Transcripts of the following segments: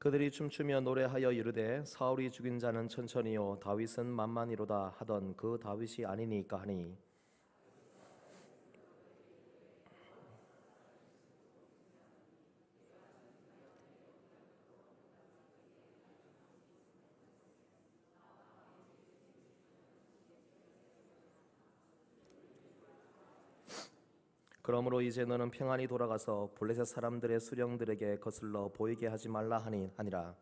그들이 춤추며 노래하여 이르되 사울이 죽인 자는 천천히요 다윗은 만만이로다 하던 그 다윗이 아니니까 하니 그러므로 이제 너는 평안히 돌아가서 블레셋 사람들의 수령들에게 거슬러 보이게 하지 말라 하니라.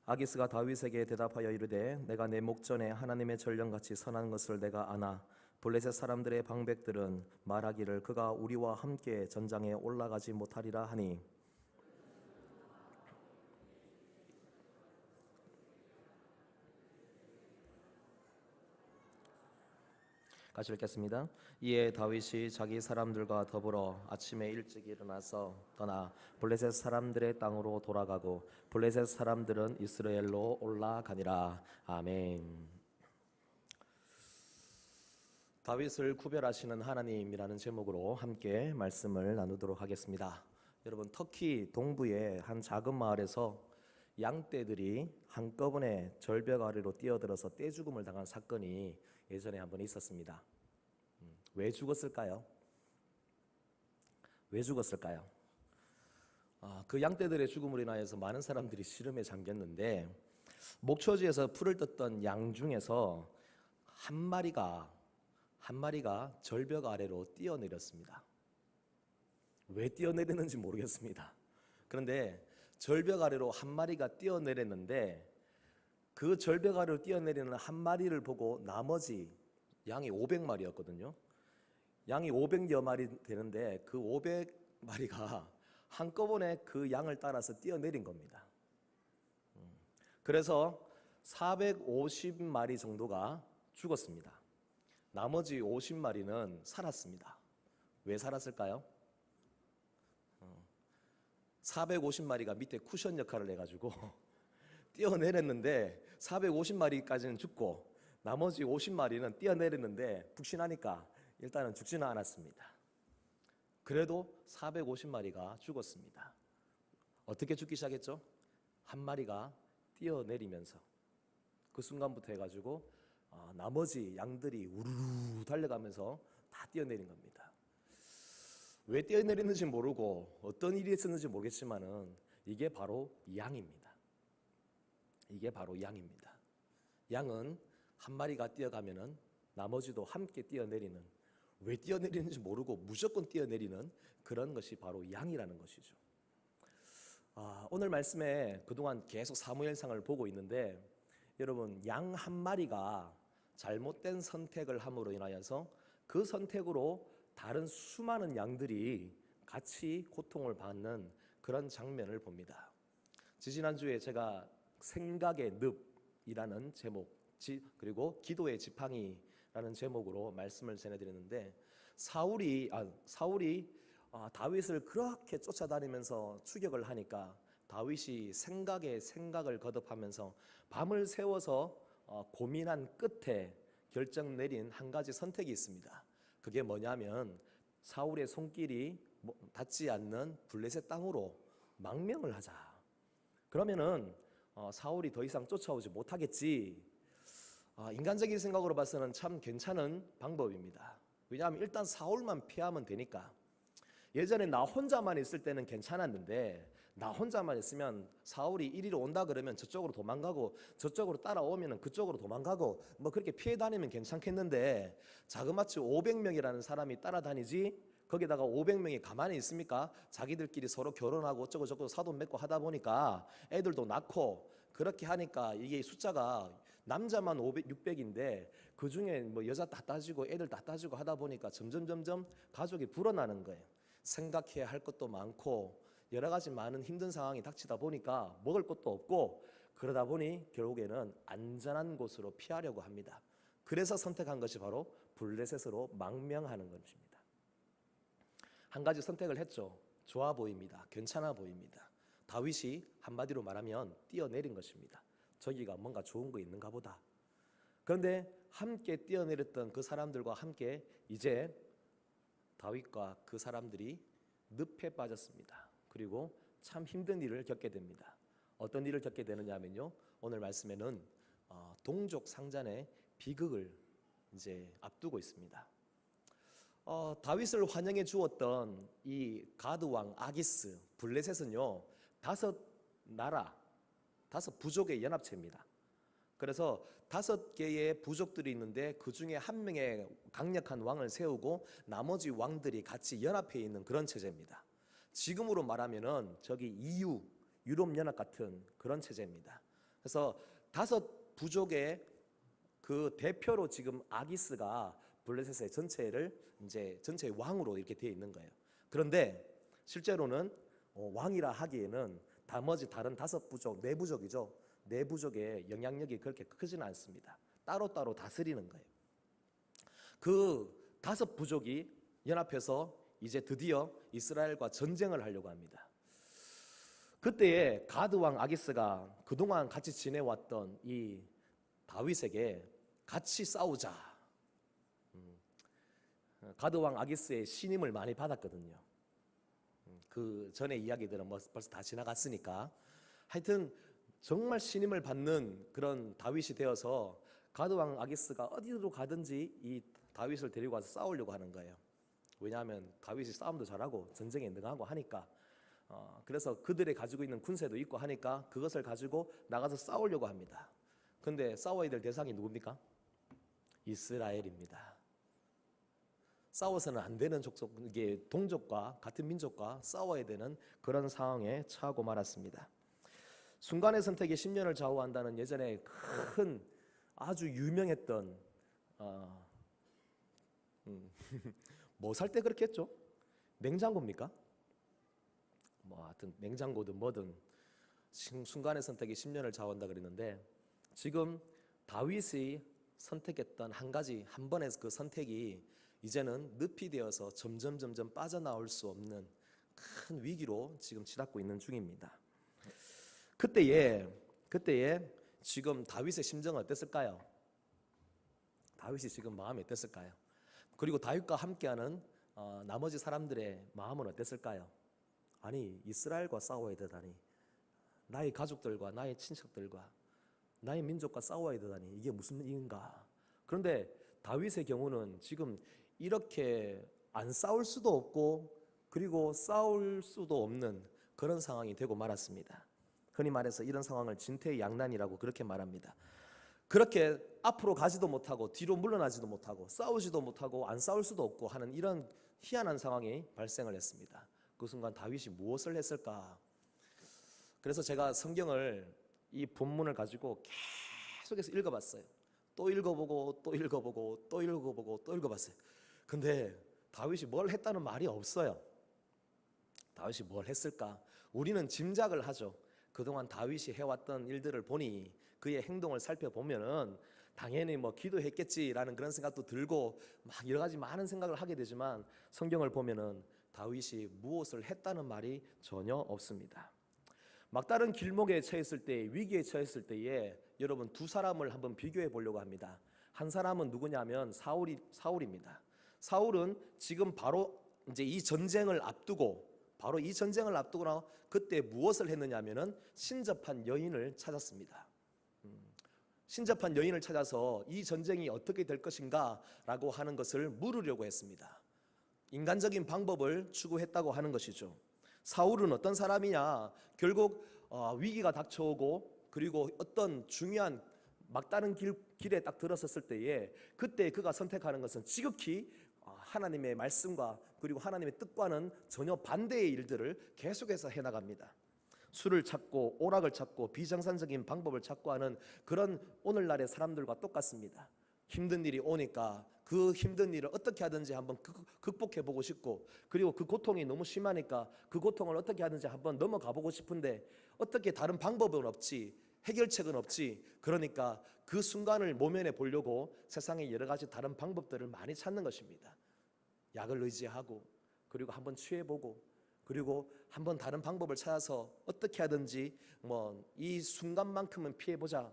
아기스가 다윗에게 대답하여 이르되 내가 내 목전에 하나님의 전령같이 선한 것을 내가 아나 블레셋 사람들의 방백들은 말하기를 그가 우리와 함께 전장에 올라가지 못하리라 하니 같이 읽겠습니다. 이에 다윗이 자기 사람들과 더불어 아침에 일찍 일어나서 떠나 블레셋 사람들의 땅으로 돌아가고 블레셋 사람들은 이스라엘로 올라가니라. 아멘. 다윗을 구별하시는 하나님이라는 제목으로 함께 말씀을 나누도록 하겠습니다. 여러분, 터키 동부의 한 작은 마을에서 양떼들이 한꺼번에 절벽 아래로 뛰어들어서 떼죽음을 당한 사건이 예전에 한번 있었습니다. 왜 죽었을까요? 왜 죽었을까요? 그 양떼들의 죽음으로 인하여서 많은 사람들이 시름에 잠겼는데 목초지에서 풀을 뜯던 양 중에서 한 마리가 절벽 아래로 뛰어내렸습니다. 왜 뛰어내리는지 모르겠습니다. 그런데 절벽 아래로 한 마리가 뛰어내렸는데 그 절벽 아래로 뛰어내리는 한 마리를 보고 나머지 양이 500마리였거든요. 양이 500여 마리 되는데 그 500마리가 한꺼번에 그 양을 따라서 뛰어내린 겁니다. 그래서 450마리 정도가 죽었습니다. 나머지 50마리는 살았습니다. 왜 살았을까요? 450마리가 밑에 쿠션 역할을 해가지고 뛰어내렸는데 450마리까지는 죽고 나머지 50마리는 뛰어내렸는데 푹신하니까 일단은 죽지는 않았습니다. 그래도 450마리가 죽었습니다. 어떻게 죽기 시작했죠? 한 마리가 뛰어내리면서 그 순간부터 해가지고 나머지 양들이 우르르 달려가면서 다 뛰어내린 겁니다. 왜 뛰어내리는지 모르고 어떤 일이 있었는지 모르겠지만은 이게 바로 양입니다. 이게 바로 양입니다. 양은 한 마리가 뛰어가면은 나머지도 함께 뛰어내리는, 왜 뛰어내리는지 모르고 무조건 뛰어내리는 그런 것이 바로 양이라는 것이죠. 오늘 말씀에 그동안 계속 사무엘상을 보고 있는데 여러분, 양 한 마리가 잘못된 선택을 함으로 인하여서 그 선택으로 다른 수많은 양들이 같이 고통을 받는 그런 장면을 봅니다. 지지난주에 제가 생각의 늪이라는 제목, 그리고 기도의 지팡이라는 제목으로 말씀을 전해드렸는데 사울이 다윗을 그렇게 쫓아다니면서 추격을 하니까 다윗이 생각을 거듭하면서 밤을 새워서 고민한 끝에 결정 내린 한 가지 선택이 있습니다. 그게 뭐냐면 사울의 손길이 닿지 않는 블레셋 땅으로 망명을 하자. 그러면은 사울이 더 이상 쫓아오지 못하겠지. 인간적인 생각으로 봐서는 참 괜찮은 방법입니다. 왜냐하면 일단 사울만 피하면 되니까. 예전에 나 혼자만 있을 때는 괜찮았는데 나 혼자만 있으면 사울이 이리로 온다 그러면 저쪽으로 도망가고 저쪽으로 따라오면 그쪽으로 도망가고 뭐 그렇게 피해 다니면 괜찮겠는데 자그마치 500명이라는 사람이 따라다니지 거기다가 500명이 가만히 있습니까? 자기들끼리 서로 결혼하고 어쩌고저쩌고 사돈 맺고 하다 보니까 애들도 낳고 그렇게 하니까 이게 숫자가 남자만 500, 600인데 그 중에 뭐 여자 다 따지고 애들 다 따지고 하다 보니까 점점 가족이 불어나는 거예요. 생각해야 할 것도 많고 여러 가지 많은 힘든 상황이 닥치다 보니까 먹을 것도 없고 그러다 보니 결국에는 안전한 곳으로 피하려고 합니다. 그래서 선택한 것이 바로 블레셋으로 망명하는 것입니다. 한 가지 선택을 했죠. 좋아 보입니다. 괜찮아 보입니다. 다윗이 한마디로 말하면 뛰어내린 것입니다. 저기가 뭔가 좋은 거 있는가 보다. 그런데 함께 뛰어내렸던 그 사람들과 함께 이제 다윗과 그 사람들이 늪에 빠졌습니다. 그리고 참 힘든 일을 겪게 됩니다. 어떤 일을 겪게 되느냐 하면요, 오늘 말씀에는 동족 상잔의 비극을 이제 앞두고 있습니다. 다윗을 환영해 주었던 이 가드 왕 아기스 블레셋은요, 5 부족의 연합체입니다. 그래서 5개의 부족들이 있는데 그 중에 한 명의 강력한 왕을 세우고 나머지 왕들이 같이 연합해 있는 그런 체제입니다. 지금으로 말하면은 저기 EU 유럽 연합 같은 그런 체제입니다. 그래서 5 부족의 그 대표로 지금 아기스가 블레셋의 전체의 왕으로 이렇게 되어 있는 거예요. 그런데 실제로는 왕이라 하기에는 나머지 다른 5 부족, 4부족이죠. 4부족의 영향력이 그렇게 크지는 않습니다. 따로따로 다스리는 거예요. 그 5 부족이 연합해서 이제 드디어 이스라엘과 전쟁을 하려고 합니다. 그때에 가드 왕 아기스가 그동안 같이 지내왔던 이 다윗에게 같이 싸우자. 가드 왕 아기스의 신임을 많이 받았거든요. 그 전에 이야기들은 벌써 다 지나갔으니까. 하여튼 정말 신임을 받는 그런 다윗이 되어서 가드 왕 아기스가 어디로 가든지 이 다윗을 데리고 와서 싸우려고 하는 거예요. 왜냐하면 다윗이 싸움도 잘하고 전쟁에 능하고 하니까. 그래서 그들이 가지고 있는 군세도 있고 하니까 그것을 가지고 나가서 싸우려고 합니다. 근데 싸워야 될 대상이 누굽니까? 이스라엘입니다. 싸워서는 안 되는 이게 동족과 같은 민족과 싸워야 되는 그런 상황에 처하고 말았습니다. 순간의 선택이 10년을 좌우한다는 예전에 큰 아주 유명했던 뭐 살 때 그렇게 했죠? 냉장고입니까? 뭐 하여튼 냉장고든 뭐든 순간의 선택이 10년을 좌우한다 그랬는데, 지금 다윗이 선택했던 한 번의 그 선택이 이제는 늪이 되어서 점점 빠져나올 수 없는 큰 위기로 지금 치닫고 있는 중입니다. 그때에 지금 다윗의 심정은 어땠을까요? 다윗이 지금 마음이 어땠을까요? 그리고 다윗과 함께하는 나머지 사람들의 마음은 어땠을까요? 아니, 이스라엘과 싸워야 되다니, 나의 가족들과 나의 친척들과 나의 민족과 싸워야 되다니, 이게 무슨 일인가? 그런데 다윗의 경우는 지금 이렇게 안 싸울 수도 없고 그리고 싸울 수도 없는 그런 상황이 되고 말았습니다. 흔히 말해서 이런 상황을 진퇴양난이라고 그렇게 말합니다. 그렇게 앞으로 가지도 못하고 뒤로 물러나지도 못하고 싸우지도 못하고 안 싸울 수도 없고 하는 이런 희한한 상황이 발생을 했습니다. 그 순간 다윗이 무엇을 했을까? 그래서 제가 성경을 이 본문을 가지고 계속해서 읽어봤어요. 또 읽어보고 또 읽어보고 또 읽어보고 또 읽어봤어요. 근데 다윗이 뭘 했다는 말이 없어요. 다윗이 뭘 했을까? 우리는 짐작을 하죠. 그동안 다윗이 해왔던 일들을 보니 그의 행동을 살펴보면은 당연히 뭐 기도했겠지라는 그런 생각도 들고 막 여러 가지 많은 생각을 하게 되지만, 성경을 보면은 다윗이 무엇을 했다는 말이 전혀 없습니다. 막다른 길목에 처했을 때, 위기에 처했을 때에 여러분 2 사람을 한번 비교해 보려고 합니다. 한 사람은 누구냐면 사울입니다. 사울은 지금 바로 이제 이 전쟁을 앞두고 그때 무엇을 했느냐면은 신접한 여인을 찾았습니다. 신접한 여인을 찾아서 이 전쟁이 어떻게 될 것인가라고 하는 것을 물으려고 했습니다. 인간적인 방법을 추구했다고 하는 것이죠. 사울은 어떤 사람이냐? 결국 위기가 닥쳐오고 그리고 어떤 중요한 막다른 길에 딱 들어섰을 때에 그때 그가 선택하는 것은 지극히 하나님의 말씀과 그리고 하나님의 뜻과는 전혀 반대의 일들을 계속해서 해나갑니다. 수를 찾고 오락을 찾고 비정상적인 방법을 찾고 하는 그런 오늘날의 사람들과 똑같습니다. 힘든 일이 오니까 그 힘든 일을 어떻게 하든지 한번 극복해보고 싶고, 그리고 그 고통이 너무 심하니까 그 고통을 어떻게 하든지 한번 넘어가보고 싶은데 어떻게 다른 방법은 없지, 해결책은 없지. 그러니까 그 순간을 모면해 보려고 세상에 여러 가지 다른 방법들을 많이 찾는 것입니다. 약을 의지하고 그리고 한번 취해보고 그리고 한번 다른 방법을 찾아서 어떻게 하든지 뭐 이 순간만큼은 피해보자.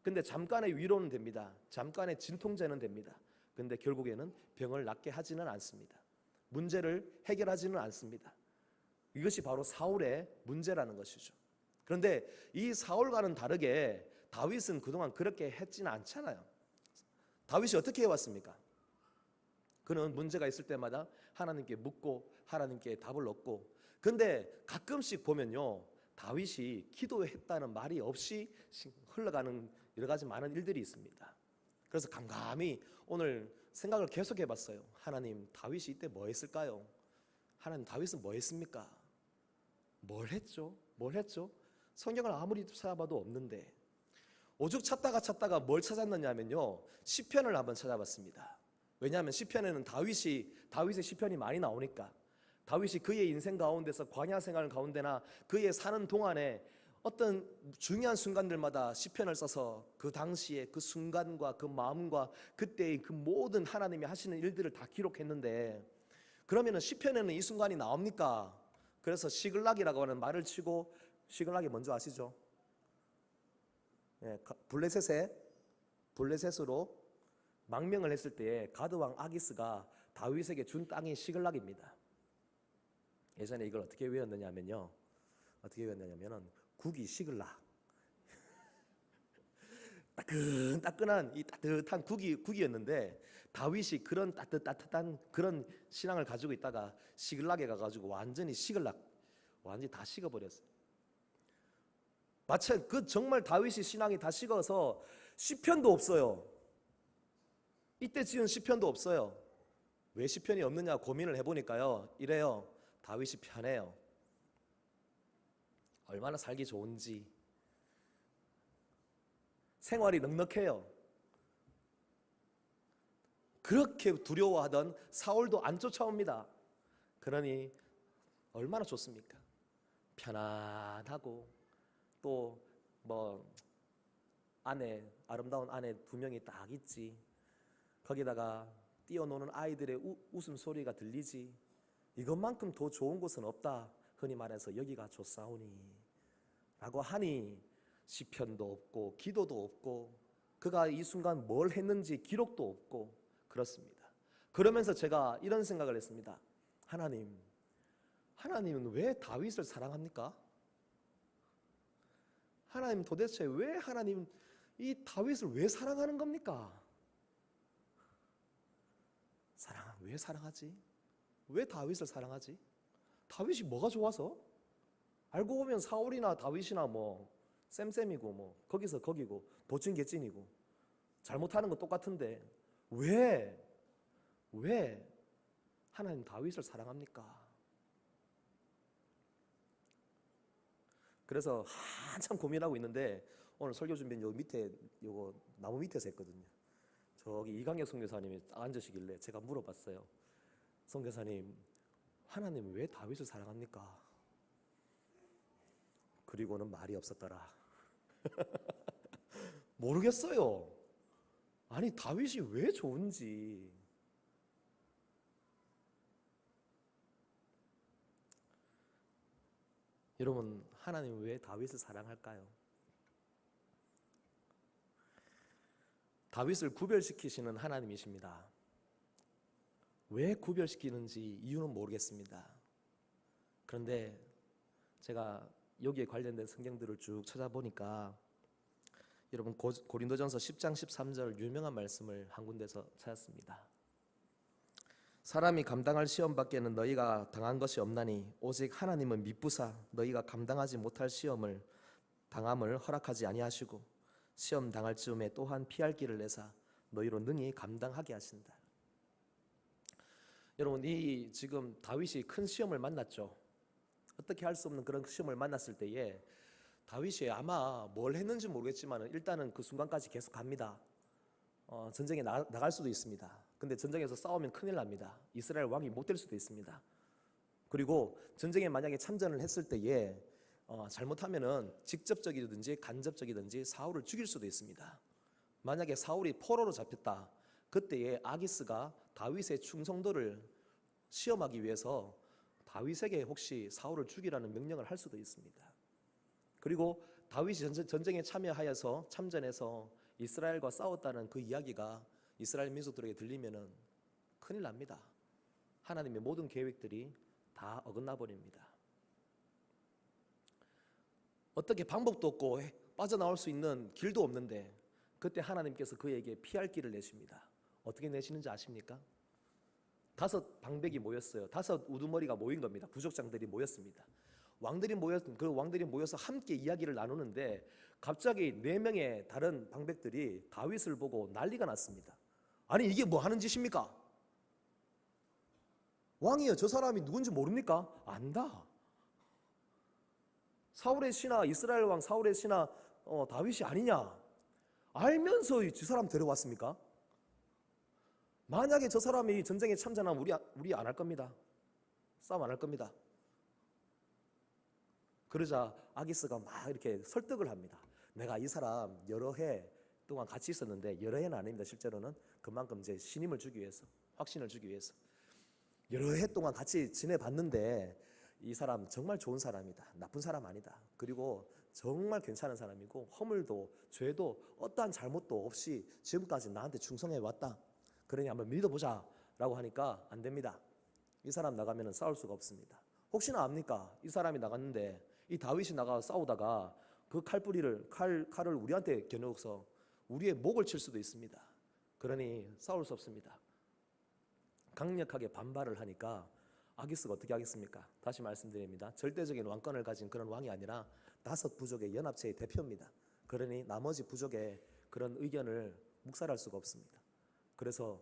근데 잠깐의 위로는 됩니다. 잠깐의 진통제는 됩니다. 근데 결국에는 병을 낫게 하지는 않습니다. 문제를 해결하지는 않습니다. 이것이 바로 사울의 문제라는 것이죠. 그런데 이 사울과는 다르게 다윗은 그동안 그렇게 했지는 않잖아요. 다윗이 어떻게 해왔습니까? 그는 문제가 있을 때마다 하나님께 묻고 하나님께 답을 얻고, 근데 가끔씩 보면요, 다윗이 기도했다는 말이 없이 흘러가는 여러 가지 많은 일들이 있습니다. 그래서 감감히 오늘 생각을 계속 해봤어요. 하나님, 다윗이 이때 뭐 했을까요? 하나님, 다윗은 뭐 했습니까? 뭘 했죠? 뭘 했죠? 성경을 아무리 찾아봐도 없는데, 오죽 찾다가 뭘 찾았느냐면요, 시편을 한번 찾아봤습니다. 왜냐하면 시편에는 다윗의 시편이 많이 나오니까, 다윗이 그의 인생 가운데서 광야 생활 가운데나 그의 사는 동안에 어떤 중요한 순간들마다 시편을 써서 그 당시에 그 순간과 그 마음과 그때의 그 모든 하나님이 하시는 일들을 다 기록했는데, 그러면은 시편에는 이 순간이 나옵니까? 그래서 시글락이라고 하는 말을 치고, 시글락이 뭔지 아시죠? 예, 블레셋으로 망명을 했을 때에 가드왕 아기스가 다윗에게 준 땅이 시글락입니다. 예전에 이걸 어떻게 외웠느냐면요, 국이 시글락, 따끈따끈한 이 따뜻한 국이었는데, 다윗이 그런 따뜻한 그런 신앙을 가지고 있다가 시글락에 가가지고 완전히 다 식어버렸어요. 마치 정말 다윗이 신앙이 다 식어서 시편도 없어요. 이때 지은 시편도 없어요. 왜 시편이 없느냐 고민을 해보니까요, 이래요. 다윗이 편해요. 얼마나 살기 좋은지, 생활이 넉넉해요. 그렇게 두려워하던 사울도 안 쫓아옵니다. 그러니 얼마나 좋습니까? 편안하고, 또 뭐 아름다운 아내 2명이 딱 있지. 거기다가 뛰어노는 아이들의 웃음소리가 들리지. 이것만큼 더 좋은 곳은 없다. 흔히 말해서 여기가 좋사오니 라고 하니, 시편도 없고 기도도 없고 그가 이 순간 뭘 했는지 기록도 없고 그렇습니다. 그러면서 제가 이런 생각을 했습니다. 하나님은 왜 다윗을 사랑합니까? 하나님 도대체 왜 이 다윗을 왜 사랑하는 겁니까? 왜 사랑하지? 왜 다윗을 사랑하지? 다윗이 뭐가 좋아서? 알고 보면 사울이나 다윗이나 뭐 쌤쌤이고 뭐 거기서 거기고 도찐개찐이고 잘못하는 거 똑같은데 왜 하나님 다윗을 사랑합니까? 그래서 한참 고민하고 있는데, 오늘 설교 준비는 요 밑에 요거 나무 밑에서 했거든요. 저기 이강혁 선교사님이 앉으시길래 제가 물어봤어요. 선교사님, 하나님 왜 다윗을 사랑합니까? 그리고는 말이 없었더라. 모르겠어요. 아니, 다윗이 왜 좋은지. 여러분, 하나님 왜 다윗을 사랑할까요? 다윗을 구별시키시는 하나님이십니다. 왜 구별시키는지 이유는 모르겠습니다. 그런데 제가 여기에 관련된 성경들을 쭉 찾아보니까, 여러분 고린도전서 10장 13절 유명한 말씀을 한 군데서 찾았습니다. 사람이 감당할 시험 밖에는 너희가 당한 것이 없나니 오직 하나님은 미쁘사 너희가 감당하지 못할 시험을 당함을 허락하지 아니하시고 시험 당할 즈음에 또한 피할 길을 내사 너희로 능히 감당하게 하신다. 여러분, 이 지금 다윗이 큰 시험을 만났죠. 어떻게 할 수 없는 그런 시험을 만났을 때에 다윗이 아마 뭘 했는지 모르겠지만 일단은 그 순간까지 계속 갑니다. 전쟁에 나갈 수도 있습니다. 근데 전쟁에서 싸우면 큰일 납니다. 이스라엘 왕이 못 될 수도 있습니다. 그리고 전쟁에 만약에 참전을 했을 때에 잘못하면은 직접적이든지 간접적이든지 사울을 죽일 수도 있습니다. 만약에 사울이 포로로 잡혔다, 그때에 아기스가 다윗의 충성도를 시험하기 위해서 다윗에게 혹시 사울을 죽이라는 명령을 할 수도 있습니다. 그리고 다윗이 전쟁에 참전해서 이스라엘과 싸웠다는 그 이야기가 이스라엘 민족들에게 들리면은 큰일 납니다. 하나님의 모든 계획들이 다 어긋나 버립니다. 어떻게 방법도 없고 빠져나올 수 있는 길도 없는데 그때 하나님께서 그에게 피할 길을 내십니다. 어떻게 내시는지 아십니까? 5 방백이 모였어요. 5 우두머리가 모인 겁니다. 부족장들이 모였습니다. 왕들이 모여서 함께 이야기를 나누는데 갑자기 4명의 다른 방백들이 다윗을 보고 난리가 났습니다. 아니 이게 뭐 하는 짓입니까? 왕이여, 저 사람이 누군지 모릅니까? 안다. 사울의 신하, 이스라엘 왕 사울의 신하 다윗이 아니냐? 알면서 저 사람 데려왔습니까? 만약에 저 사람이 전쟁에 참전하면 우리 안 할 겁니다. 싸움 안 할 겁니다. 그러자 아기스가 막 이렇게 설득을 합니다. 내가 이 사람 여러 해 동안 같이 있었는데, 여러 해는 아닙니다. 실제로는 그만큼 이제 신임을 주기 위해서, 확신을 주기 위해서 여러 해 동안 같이 지내봤는데 이 사람 정말 좋은 사람이다. 나쁜 사람 아니다. 그리고 정말 괜찮은 사람이고 허물도 죄도 어떠한 잘못도 없이 지금까지 나한테 충성해 왔다. 그러니 한번 믿어보자 라고 하니까 안 됩니다. 이 사람 나가면 싸울 수가 없습니다. 혹시나 압니까? 이 사람이 나갔는데 이 다윗이 나가 싸우다가 그 칼을 우리한테 겨누어서 우리의 목을 칠 수도 있습니다. 그러니 싸울 수 없습니다. 강력하게 반발을 하니까 아기스가 어떻게 하겠습니까? 다시 말씀드립니다. 절대적인 왕권을 가진 그런 왕이 아니라 5 부족의 연합체의 대표입니다. 그러니 나머지 부족의 그런 의견을 묵살할 수가 없습니다. 그래서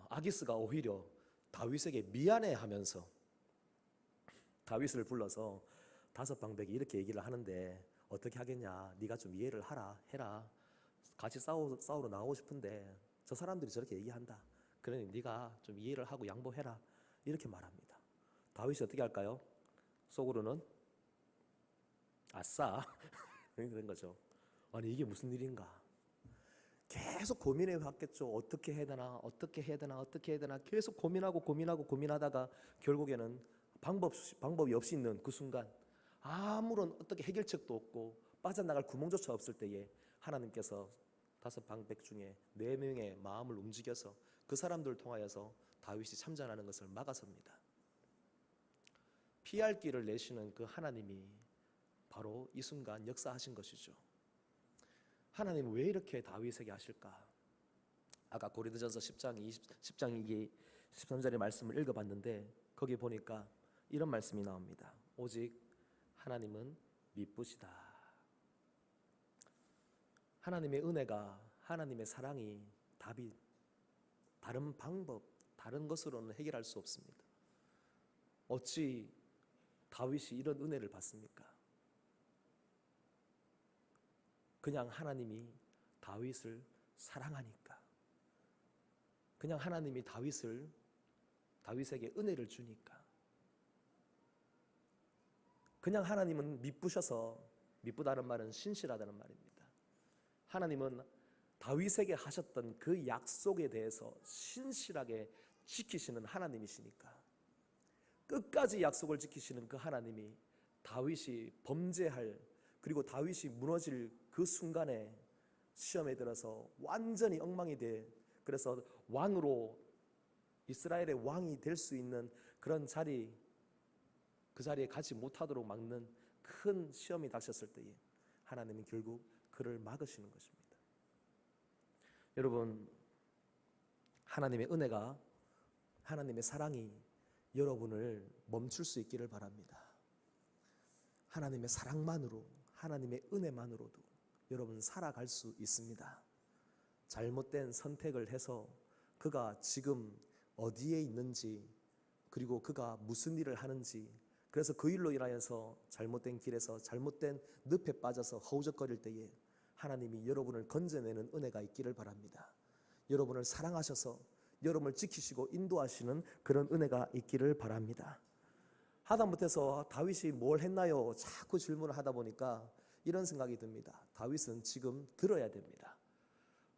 아기스가 오히려 다윗에게 미안해하면서 다윗을 불러서 5 방백이 이렇게 얘기를 하는데 어떻게 하겠냐? 네가 좀 이해를 해라. 같이 싸우러 나오고 싶은데 저 사람들이 저렇게 얘기한다. 그러니 네가 좀 이해를 하고 양보해라. 이렇게 말합니다. 다윗이 어떻게 할까요? 속으로는 아싸 그런 거죠. 아니 이게 무슨 일인가? 계속 고민해 왔겠죠. 어떻게 해야 되나 계속 고민하다가 결국에는 방법이 없이 있는 그 순간, 아무런 어떻게 해결책도 없고 빠져나갈 구멍조차 없을 때에 하나님께서 5 방백 중에 4명의 마음을 움직여서 그 사람들을 통하여서 다윗이 참전하는 것을 막아섭니다. 피할 길을 내시는 그 하나님이 바로 이 순간 역사하신 것이죠. 하나님은 왜 이렇게 다윗에게 하실까? 아까 고린도전서 10장 13절의 말씀을 읽어봤는데 거기 보니까 이런 말씀이 나옵니다. 오직 하나님은 미쁘시다. 하나님의 은혜가, 하나님의 사랑이 답이 다른 방법, 다른 것으로는 해결할 수 없습니다. 어찌 다윗이 이런 은혜를 받습니까? 그냥 하나님이 다윗을 사랑하니까, 그냥 하나님이 다윗에게 은혜를 주니까, 그냥 하나님은 미쁘셔서, 미쁘다는 말은 신실하다는 말입니다. 하나님은 다윗에게 하셨던 그 약속에 대해서 신실하게 지키시는 하나님이시니까, 끝까지 약속을 지키시는 그 하나님이 다윗이 범죄할, 그리고 다윗이 무너질 그 순간에 시험에 들어서 완전히 엉망이 그래서 왕으로, 이스라엘의 왕이 될 수 있는 그런 자리, 그 자리에 가지 못하도록 막는 큰 시험이 닥쳤을 때에 하나님은 결국 그를 막으시는 것입니다. 여러분, 하나님의 은혜가, 하나님의 사랑이 여러분을 멈출 수 있기를 바랍니다. 하나님의 사랑만으로, 하나님의 은혜만으로도 여러분 살아갈 수 있습니다. 잘못된 선택을 해서 그가 지금 어디에 있는지, 그리고 그가 무슨 일을 하는지, 그래서 그 일로 인하여서 잘못된 길에서 잘못된 늪에 빠져서 허우적거릴 때에 하나님이 여러분을 건져내는 은혜가 있기를 바랍니다. 여러분을 사랑하셔서 여러분을 지키시고 인도하시는 그런 은혜가 있기를 바랍니다. 하다못해서 다윗이 뭘 했나요? 자꾸 질문을 하다 보니까 이런 생각이 듭니다. 다윗은 지금 들어야 됩니다.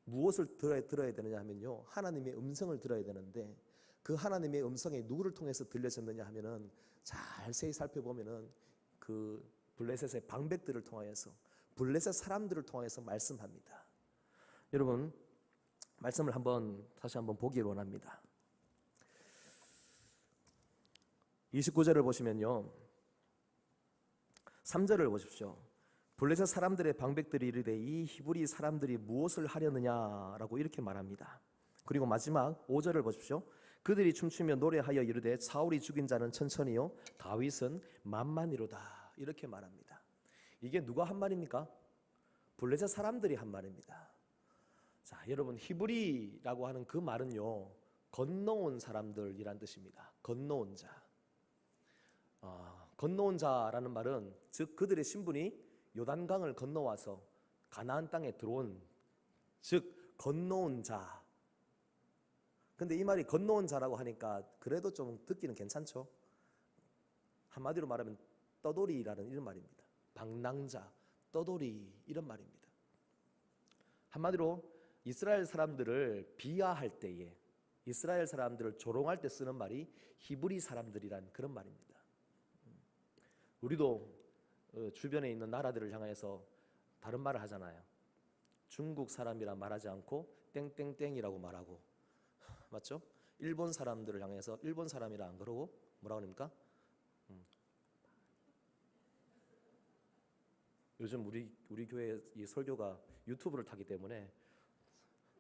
무엇을 들어야 되느냐 하면요, 하나님의 음성을 들어야 되는데, 그 그 하나님의 음성이 누구를 통해서 들려졌느냐 하면은 자세히 살펴보면은 그 블레셋의 방백들을 통하여서, 블레셋 사람들을 통하여서 말씀합니다. 여러분, 말씀을 다시 한번 보기를 원합니다. 29절을 보시면요, 3절을 보십시오. 블레셋 사람들의 방백들이 이르되 이 히브리 사람들이 무엇을 하려느냐라고 이렇게 말합니다. 그리고 마지막 5절을 보십시오. 그들이 춤추며 노래하여 이르되 사울이 죽인 자는 천천히요 다윗은 만만히로다, 이렇게 말합니다. 이게 누가 한 말입니까? 블레셋 사람들이 한 말입니다. 자, 여러분, 히브리라고 하는 그 말은요, 건너온 사람들이란 뜻입니다. 건너온 자. 건너온 자라는 말은 즉 그들의 신분이 요단강을 건너와서 가나안 땅에 들어온, 즉 건너온 자. 근데 이 말이 건너온 자라고 하니까 그래도 좀 듣기는 괜찮죠. 한마디로 말하면 떠돌이라는 이런 말입니다. 방랑자, 떠돌이, 이런 말입니다. 한마디로 이스라엘 사람들을 비하할 때에, 이스라엘 사람들을 조롱할 때 쓰는 말이 히브리 사람들이란 그런 말입니다. 우리도 주변에 있는 나라들을 향해서 다른 말을 하잖아요. 중국 사람이라 말하지 않고 땡땡땡이라고 말하고, 맞죠? 일본 사람들을 향해서 일본 사람이라 안 그러고 뭐라고 합니까? 요즘 우리 교회 이 설교가 유튜브를 타기 때문에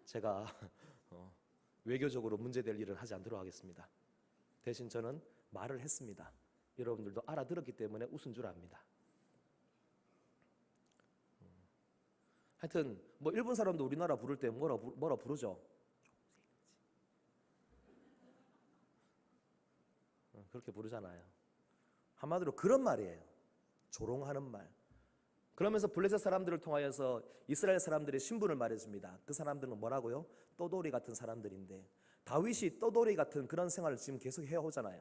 제가 외교적으로 문제될 일은 하지 않도록 하겠습니다. 대신 저는 말을 했습니다. 여러분들도 알아들었기 때문에 웃은 줄 압니다. 하여튼 뭐 일본 사람도 우리나라 부를 때 뭐라 부르죠? 그렇게 부르잖아요. 한마디로 그런 말이에요. 조롱하는 말. 그러면서 블레셋 사람들을 통하여서 이스라엘 사람들의 신분을 말해줍니다. 그 사람들은 뭐라고요? 떠돌이 같은 사람들인데, 다윗이 떠돌이 같은 그런 생활을 지금 계속 해오잖아요.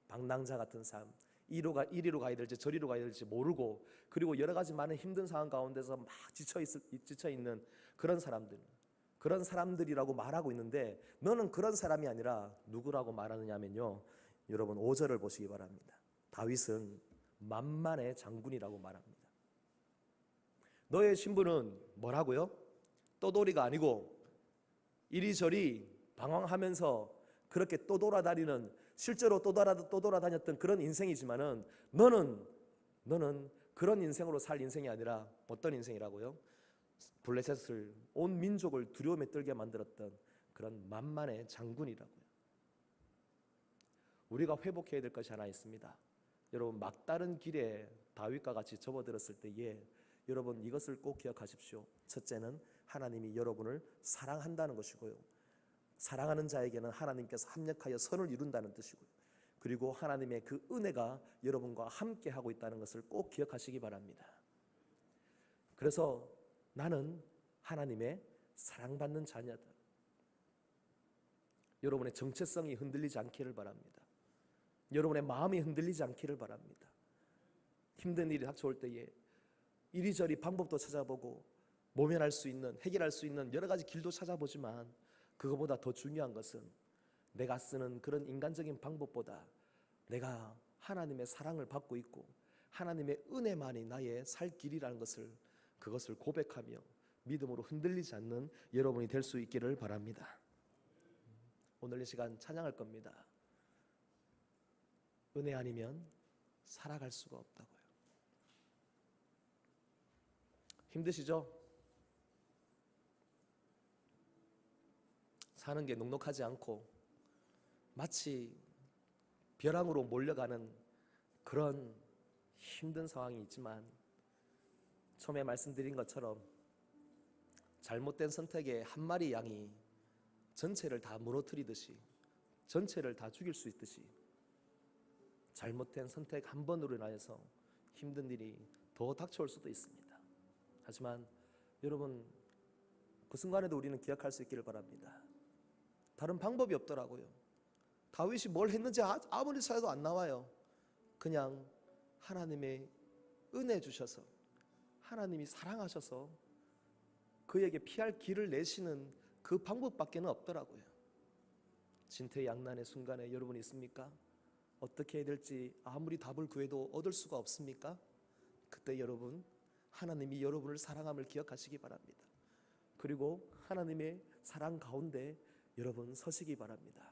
방랑자 같은 삶, 이리로 가야 될지 저리로 가야 될지 모르고, 그리고 여러 가지 많은 힘든 상황 가운데서 막 지쳐있는 그런 사람들, 그런 사람들이라고 말하고 있는데, 너는 그런 사람이 아니라 누구라고 말하느냐 하면요, 여러분 5절을 보시기 바랍니다. 다윗은 만만의 장군이라고 말합니다. 너의 신분은 뭐라고요? 떠돌이가 아니고 이리저리 방황하면서 그렇게 떠돌아다니는, 실제로 떠돌아다녔던 그런 인생이지만은 너는 그런 인생으로 살 인생이 아니라 어떤 인생이라고요? 블레셋을, 온 민족을 두려움에 떨게 만들었던 그런 만만의 장군이라고요. 우리가 회복해야 될 것이 하나 있습니다. 여러분, 막다른 길에 다윗과 같이 접어들었을 때에 여러분 이것을 꼭 기억하십시오. 첫째는 하나님이 여러분을 사랑한다는 것이고요, 사랑하는 자에게는 하나님께서 합력하여 선을 이룬다는 뜻이고요, 그리고 하나님의 그 은혜가 여러분과 함께 하고 있다는 것을 꼭 기억하시기 바랍니다. 그래서 나는 하나님의 사랑받는 자녀다. 여러분의 정체성이 흔들리지 않기를 바랍니다. 여러분의 마음이 흔들리지 않기를 바랍니다. 힘든 일이 닥쳐올 때에 이리저리 방법도 찾아보고 모면할 수 있는, 해결할 수 있는 여러 가지 길도 찾아보지만, 그거보다 더 중요한 것은 내가 쓰는 그런 인간적인 방법보다 내가 하나님의 사랑을 받고 있고 하나님의 은혜만이 나의 살 길이라는 것을, 그것을 고백하며 믿음으로 흔들리지 않는 여러분이 될 수 있기를 바랍니다. 오늘 이 시간 찬양할 겁니다. 은혜 아니면 살아갈 수가 없다고요. 힘드시죠? 사는 게 넉넉하지 않고 마치 벼랑으로 몰려가는 그런 힘든 상황이 있지만, 처음에 말씀드린 것처럼 잘못된 선택에 한 마리 양이 전체를 다 무너뜨리듯이, 전체를 다 죽일 수 있듯이, 잘못된 선택 한 번으로 인하여서 힘든 일이 더 닥쳐올 수도 있습니다. 하지만 여러분, 그 순간에도 우리는 기억할 수 있기를 바랍니다. 다른 방법이 없더라고요. 다윗이 뭘 했는지 아무리 찾아도 안 나와요. 그냥 하나님의 은혜 주셔서, 하나님이 사랑하셔서 그에게 피할 길을 내시는 그 방법밖에는 없더라고요. 진퇴양난의 순간에 여러분이 있습니까? 어떻게 해야 될지 아무리 답을 구해도 얻을 수가 없습니까? 그때 여러분, 하나님이 여러분을 사랑함을 기억하시기 바랍니다. 그리고 하나님의 사랑 가운데 여러분 서시기 바랍니다.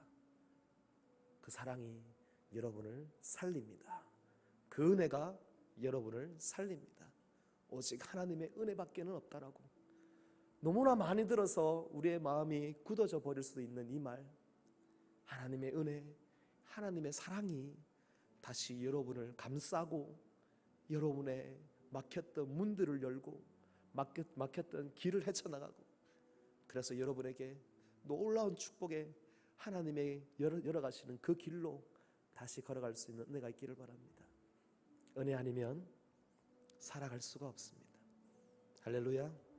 그 사랑이 여러분을 살립니다. 그 은혜가 여러분을 살립니다. 오직 하나님의 은혜밖에는 없다라고. 너무나 많이 들어서 우리의 마음이 굳어져 버릴 수도 있는 이 말, 하나님의 은혜, 하나님의 사랑이 다시 여러분을 감싸고 여러분의 막혔던 문들을 열고 막혔던 길을 헤쳐나가고, 그래서 여러분에게 놀라운 축복의 하나님의 열어가시는 그 길로 다시 걸어갈 수 있는 은혜가 있기를 바랍니다. 은혜 아니면 살아갈 수가 없습니다. 할렐루야.